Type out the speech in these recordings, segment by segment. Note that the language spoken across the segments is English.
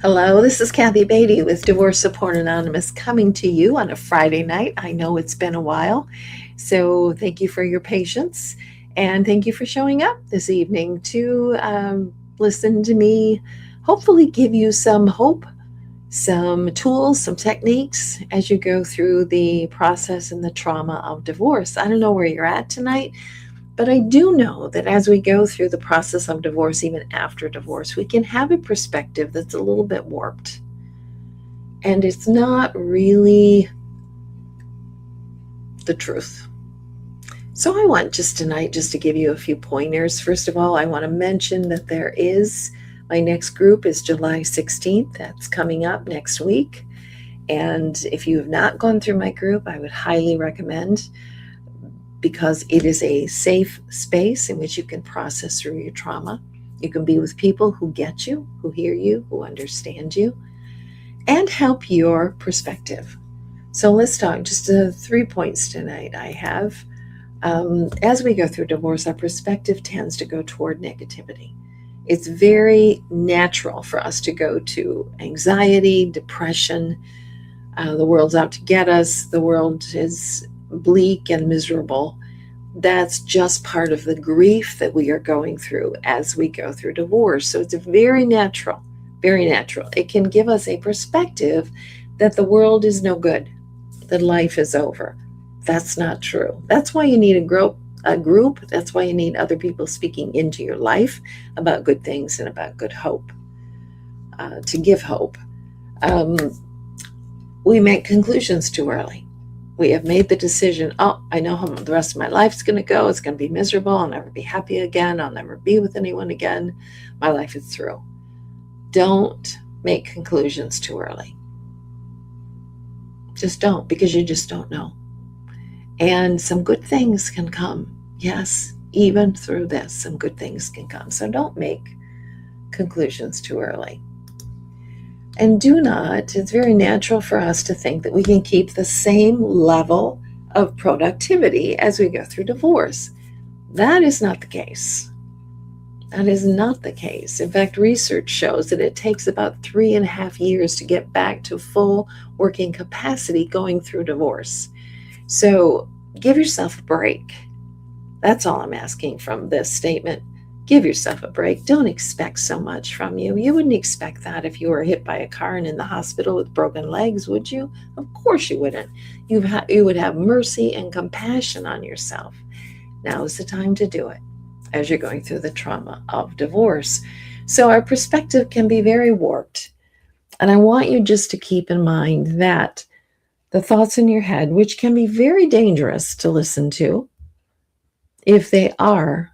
Hello, this is Kathy Beatty with Divorce Support Anonymous coming to you on a Friday night. I know it's been a while, so thank you for your patience and thank you for showing up this evening to listen to me, hopefully give you some hope, some tools, some techniques as you go through the process and the trauma of divorce. I don't know where you're at tonight, but I do know that as we go through the process of divorce, even after divorce, we can have a perspective that's a little bit warped. And it's not really the truth. So I want just tonight just to give you a few pointers. First of all, I want to mention that my next group is July 16th. That's coming up next week. And if you have not gone through my group, I would highly recommend, because it is a safe space in which you can process through your trauma. You can be with people who get you, who hear you, who understand you, and help your perspective. So let's talk just 3 points tonight I have. As we go through divorce, our perspective tends to go toward negativity. It's very natural for us to go to anxiety, depression. The world's out to get us. The world is bleak and miserable. That's just part of the grief that we are going through as we go through divorce. So it's very natural, very natural. It can give us a perspective that the world is no good, that life is over. That's not true. That's why you need a group. That's why you need other people speaking into your life about good things and about good hope, to give hope. We make conclusions too early. We have made the decision, I know how the rest of my life's going to go. It's going to be miserable. I'll never be happy again. I'll never be with anyone again. My life is through. Don't make conclusions too early. Just don't, because you just don't know. And some good things can come. Yes, even through this, some good things can come. So don't make conclusions too early. And it's very natural for us to think that we can keep the same level of productivity as we go through divorce. That is not the case. That is not the case. In fact, research shows that it takes about 3.5 years to get back to full working capacity going through divorce. So give yourself a break. That's all I'm asking from this statement. Give yourself a break. Don't expect so much from you. You wouldn't expect that if you were hit by a car and in the hospital with broken legs, would you? Of course you wouldn't. You would have mercy and compassion on yourself. Now is the time to do it as you're going through the trauma of divorce. So our perspective can be very warped. And I want you just to keep in mind that the thoughts in your head, which can be very dangerous to listen to if they are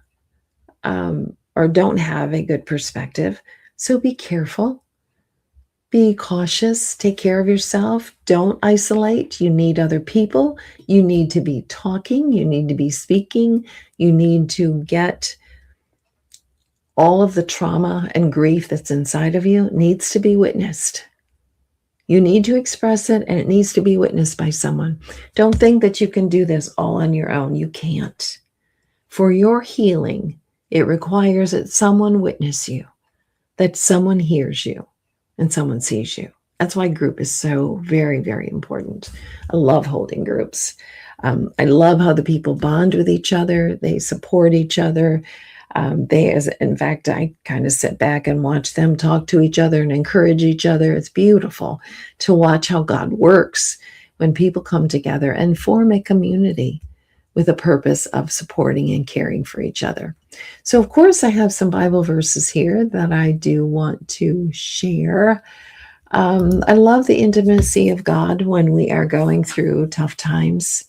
or don't have a good perspective. So be careful, be cautious, take care of yourself. Don't isolate. You need other people. You need to be talking. You need to be speaking. You need to get all of the trauma and grief that's inside of you needs to be witnessed. You need to express it, and it needs to be witnessed by someone. Don't think that you can do this all on your own. You can't. For your healing, it requires that someone witness you, that someone hears you, and someone sees you. That's why group is so very, very important. I love holding groups. I love how the people bond with each other. They support each other. In fact, I kind of sit back and watch them talk to each other and encourage each other. It's beautiful to watch how God works when people come together and form a community with a purpose of supporting and caring for each other. So, of course, I have some Bible verses here that I do want to share. I love the intimacy of God when we are going through tough times,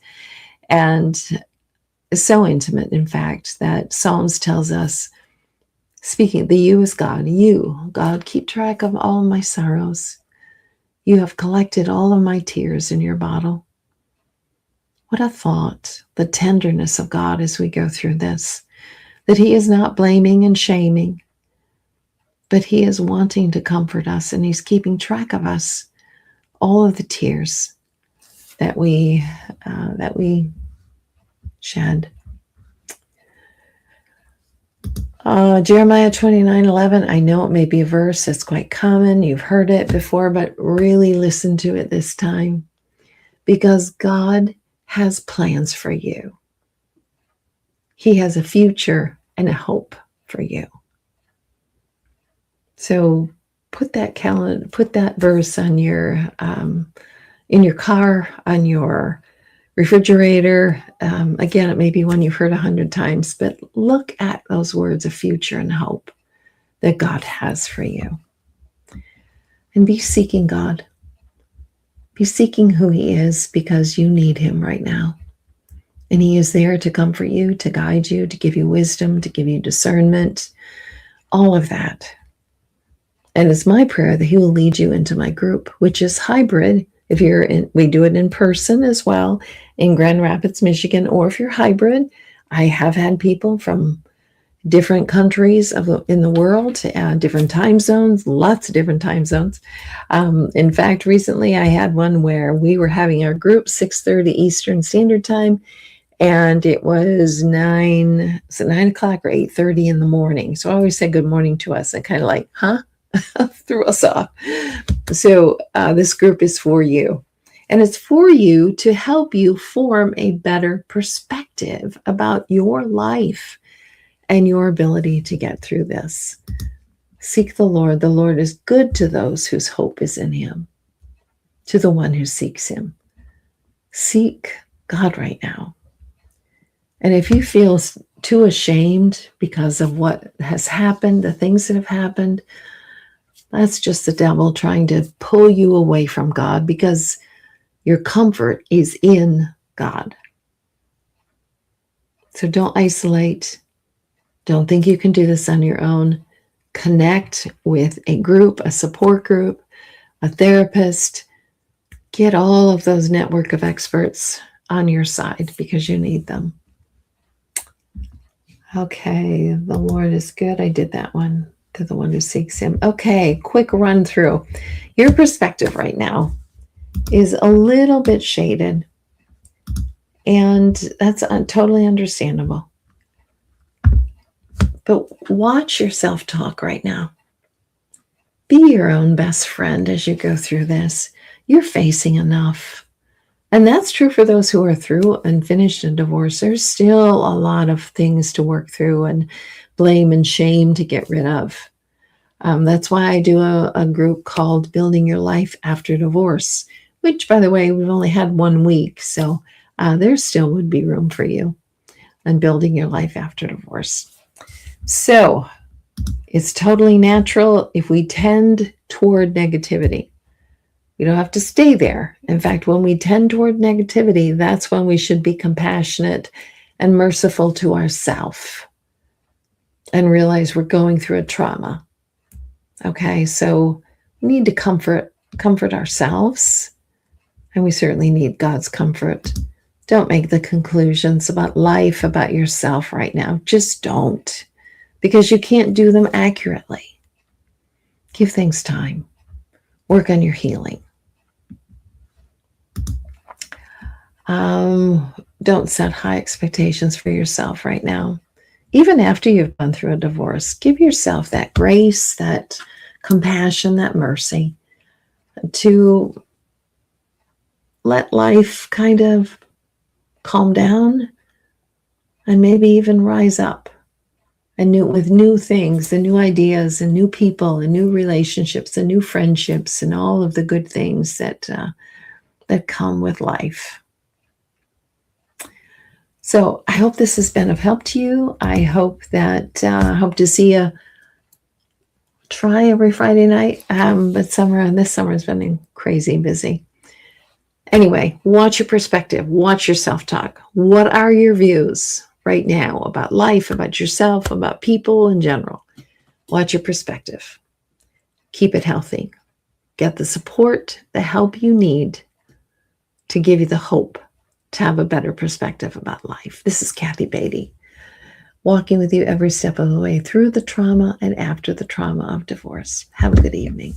and so intimate, in fact, that Psalms tells us, speaking, the you is God. You, God, keep track of all my sorrows. You have collected all of my tears in your bottle. What a thought, the tenderness of God as we go through this, that he is not blaming and shaming, but he is wanting to comfort us, and he's keeping track of us, all of the tears that we shed. Jeremiah 29:11. I know it may be a verse that's quite common. You've heard it before, but really listen to it this time, because God has plans for you. He has a future and a hope for you. So put that verse on your in your car, on your refrigerator. Again, it may be one you've heard 100 times, but look at those words of future and hope that God has for you. And be seeking God. Be seeking who He is, because you need Him right now. And He is there to comfort you, to guide you, to give you wisdom, to give you discernment, all of that. And it's my prayer that He will lead you into my group, which is hybrid. If you're in, we do it in person as well in Grand Rapids, Michigan, or if you're hybrid, I have had people from different countries in the world, different time zones, lots of different time zones. In fact, recently I had one where we were having our group 6:30 Eastern Standard Time, and it was 9 o'clock or 8:30 in the morning. So I always said good morning to us, and kind of like, huh? Threw us off. So this group is for you. And it's for you to help you form a better perspective about your life and your ability to get through this. Seek the Lord. The Lord is good to those whose hope is in Him, to the one who seeks Him. Seek God right now. And if you feel too ashamed because of what has happened, the things that have happened, that's just the devil trying to pull you away from God, because your comfort is in God. So don't isolate. Don't think you can do this on your own. Connect with a group, a support group, a therapist. Get all of those network of experts on your side, because you need them. Okay, the Lord is good. I did that one. To the one who seeks Him. Okay, quick run through. Your perspective right now is a little bit shaded, and that's totally understandable. But watch your self-talk right now. Be your own best friend as you go through this. You're facing enough. And that's true for those who are through and finished a divorce. There's still a lot of things to work through, and blame and shame to get rid of. That's why I do a group called Building Your Life After Divorce, which, by the way, we've only had 1 week. So there still would be room for you on building your life after divorce. So it's totally natural if we tend toward negativity. We don't have to stay there. In fact, when we tend toward negativity, that's when we should be compassionate and merciful to ourselves and realize we're going through a trauma. Okay, so we need to comfort ourselves, and we certainly need God's comfort. Don't make the conclusions about life, about yourself right now. Just don't, because you can't do them accurately. Give things time. Work on your healing. Don't set high expectations for yourself right now. Even after you've gone through a divorce, give yourself that grace, that compassion, that mercy to let life kind of calm down and maybe even rise up and with new things and new ideas and new people and new relationships and new friendships and all of the good things that come with life. So I hope this has been of help to you. I hope hope to see you try every Friday night. But this summer has been crazy busy. Anyway, watch your perspective. Watch your self-talk. What are your views right now about life, about yourself, about people in general? Watch your perspective. Keep it healthy. Get the support, the help you need to give you the hope to have a better perspective about life. This is Kathy Beatty, walking with you every step of the way through the trauma and after the trauma of divorce. Have a good evening.